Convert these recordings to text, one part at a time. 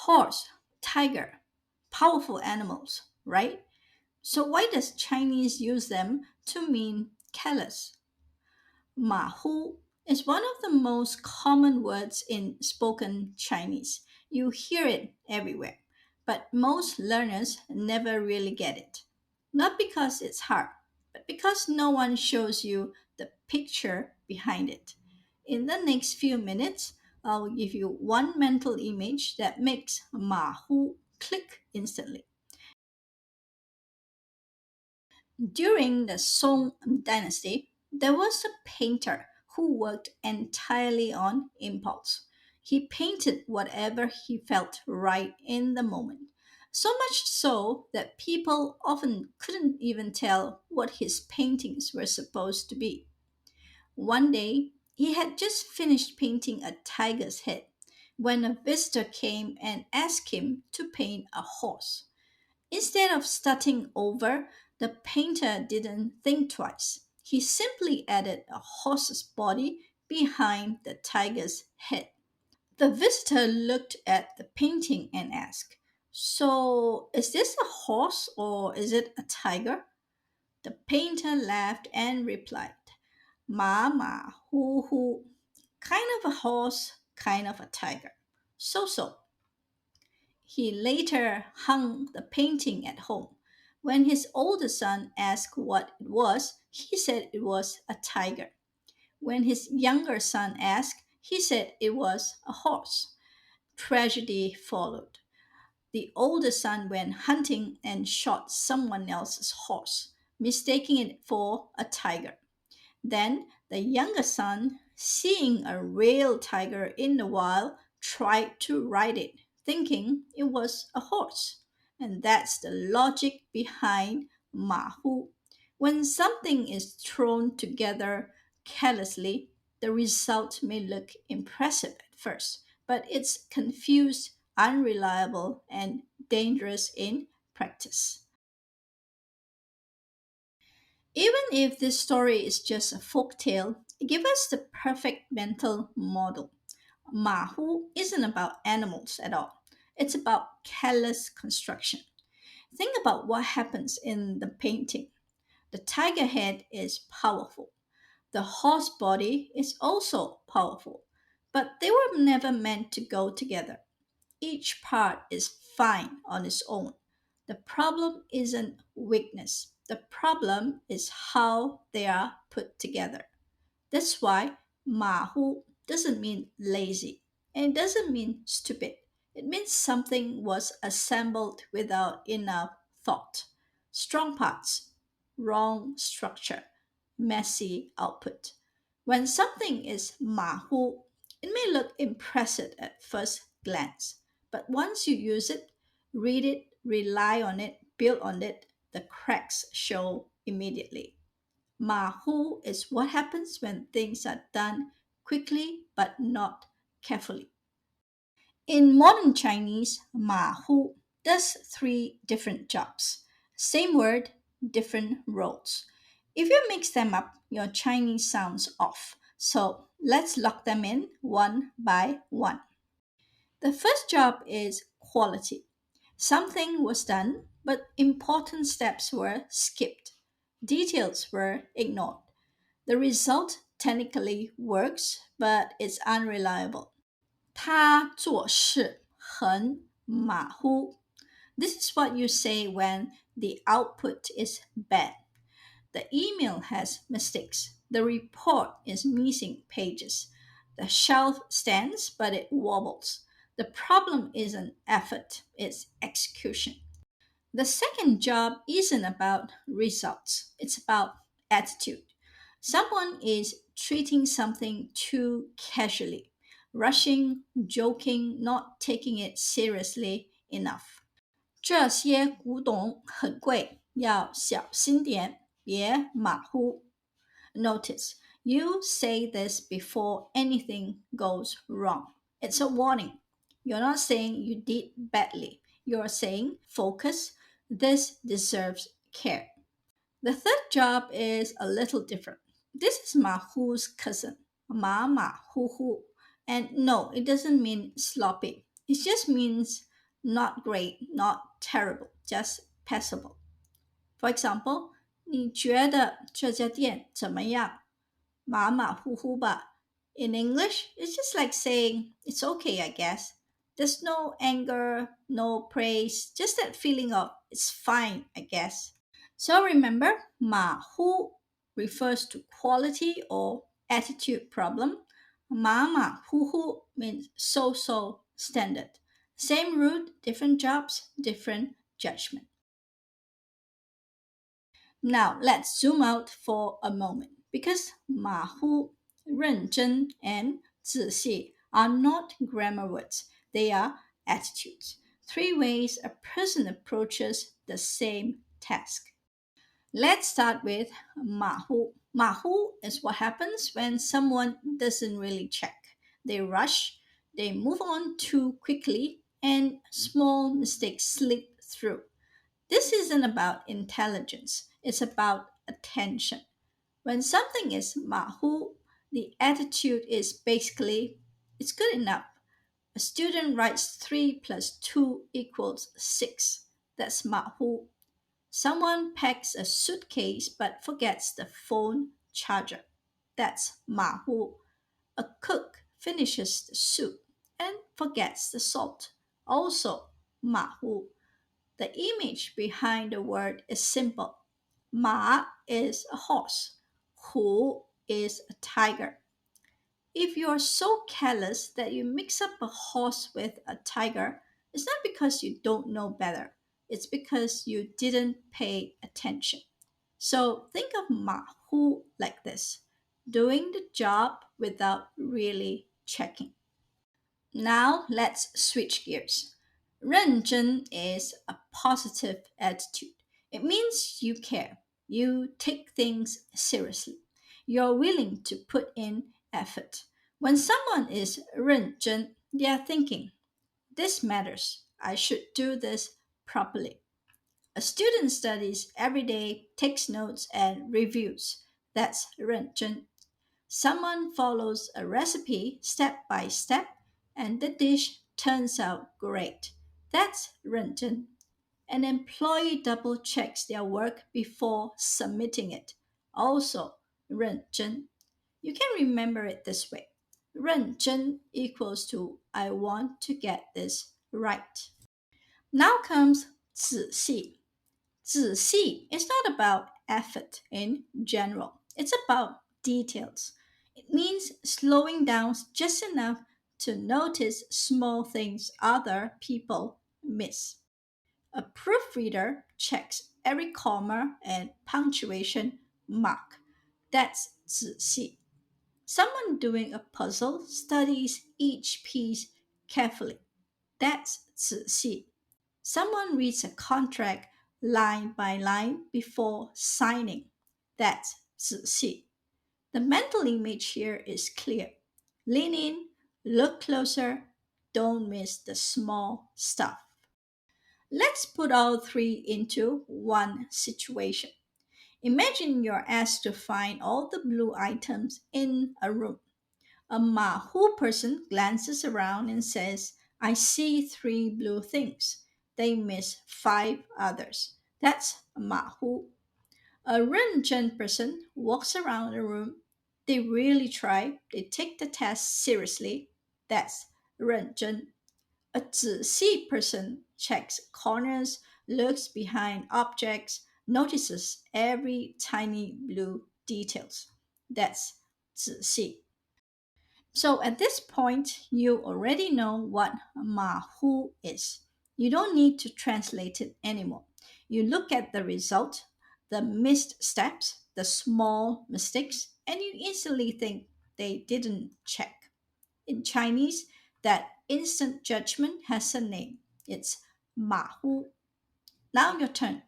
Horse, tiger, powerful animals, right? So why does Chinese use them to mean careless? Mahu is one of the most common words in spoken Chinese. You hear it everywhere, but most learners never really get it. Not because it's hard, but because no one shows you the picture behind it. In the next few minutes, I'll give you one mental image that makes Mahu click instantly. During the Song dynasty, there was a painter who worked entirely on impulse. He painted whatever he felt right in the moment. So much so that people often couldn't even tell what his paintings were supposed to be. One day, he had just finished painting a tiger's head when a visitor came and asked him to paint a horse. Instead of starting over, the painter didn't think twice. He simply added a horse's body behind the tiger's head. The visitor looked at the painting and asked, "So, is this a horse or is it a tiger?" The painter laughed and replied, "Ma, kind of a horse, kind of a tiger. So so." He later hung the painting at home. When his older son asked what it was, he said it was a tiger. When his younger son asked, he said it was a horse. Tragedy followed. The older son went hunting and shot someone else's horse, mistaking it for a tiger. Then the younger son, seeing a real tiger in the wild, tried to ride it, thinking it was a horse. And that's the logic behind Mahu. When something is thrown together carelessly, the result may look impressive at first, but it's confused, unreliable, and dangerous in practice. Even if this story is just a folk tale, it gives us the perfect mental model. Mahu isn't about animals at all. It's about careless construction. Think about what happens in the painting. The tiger head is powerful. The horse body is also powerful. But they were never meant to go together. Each part is fine on its own. The problem isn't weakness. The problem is how they are put together. That's why Mahu doesn't mean lazy and it doesn't mean stupid. It means something was assembled without enough thought. Strong parts, wrong structure, messy output. When something is Mahu, it may look impressive at first glance, but once you use it, read it, rely on it, build on it, the cracks show immediately. Mahu is what happens when things are done quickly but not carefully. In modern Chinese, Mahu does three different jobs. Same word, different roles. If you mix them up, your Chinese sounds off. So let's lock them in one by one. The first job is quality. Something was done, but important steps were skipped. Details were ignored. The result technically works, but it's unreliable. 他做事很马虎. This is what you say when the output is bad. The email has mistakes. The report is missing pages. The shelf stands, but it wobbles. The problem isn't effort, it's execution. The second job isn't about results, it's about attitude. Someone is treating something too casually, rushing, joking, not taking it seriously enough. 这些古董很贵，要小心点，别马虎。Notice, you say this before anything goes wrong. It's a warning. You're not saying you did badly. You're saying, focus, this deserves care. The third job is a little different. This is Mahu's cousin, Ma Ma Hu Hu. And no, it doesn't mean sloppy. It just means not great, not terrible, just passable. For example, 你觉得这家店怎么样？马马虎虎吧。In English, it's just like saying, it's okay, I guess. There's no anger, no praise, just that feeling of, it's fine, I guess. So remember, Mahu refers to quality or attitude problem. Ma hu hu means so standard. Same root, different jobs, different judgment. Now let's zoom out for a moment because Mahu, 认真 and 仔细 are not grammar words. They are attitudes. Three ways a person approaches the same task. Let's start with Mahu. Mahu is what happens when someone doesn't really check. They rush, they move on too quickly, and small mistakes slip through. This isn't about intelligence, it's about attention. When something is Mahu, the attitude is basically, it's good enough. A student writes 3 plus 2 equals 6. That's Mahu. Someone packs a suitcase but forgets the phone charger. That's Mahu. A cook finishes the soup and forgets the salt. Also, Mahu. The image behind the word is simple. Ma is a horse. Hu is a tiger. If you are so careless that you mix up a horse with a tiger, it's not because you don't know better. It's because you didn't pay attention. So think of Ma Hu like this, doing the job without really checking. Now let's switch gears. 认真 is a positive attitude. It means you care. You take things seriously. You're willing to put in effort. When someone is 认真, they are thinking, this matters. I should do this properly. A student studies every day, takes notes, and reviews. That's 认真. Someone follows a recipe step by step and the dish turns out great. That's 认真. An employee double checks their work before submitting it. Also 认真. You can remember it this way. 认真 equals to I want to get this right. Now comes 仔细. 仔细 is not about effort in general. It's about details. It means slowing down just enough to notice small things other people miss. A proofreader checks every comma and punctuation mark. That's 仔细. Someone doing a puzzle studies each piece carefully. That's 仔细. Someone reads a contract line by line before signing. That's 仔细. The mental image here is clear. Lean in, look closer, don't miss the small stuff. Let's put all three into one situation. Imagine you're asked to find all the blue items in a room. A Mahu person glances around and says, I see 3 blue things. They miss 5 others. That's Mahu. A Renzhen person walks around the room. They really try. They take the test seriously. That's Renzhen. A 仔细 person checks corners, looks behind objects, notices every tiny blue details. That's 仔细. So at this point, you already know what Mahu is. You don't need to translate it anymore. You look at the result, the missed steps, the small mistakes, and you instantly think they didn't check. In Chinese, that instant judgment has a name. It's Mahu. Now your turn.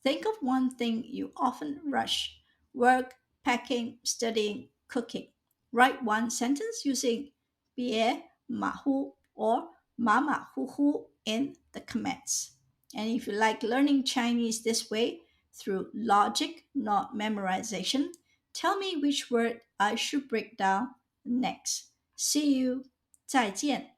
Think of one thing you often rush: work, packing, studying, cooking. Write one sentence using 别马虎 or 马马虎虎 in the comments. And if you like learning Chinese this way, through logic, not memorization, tell me which word I should break down next. See you. 再见.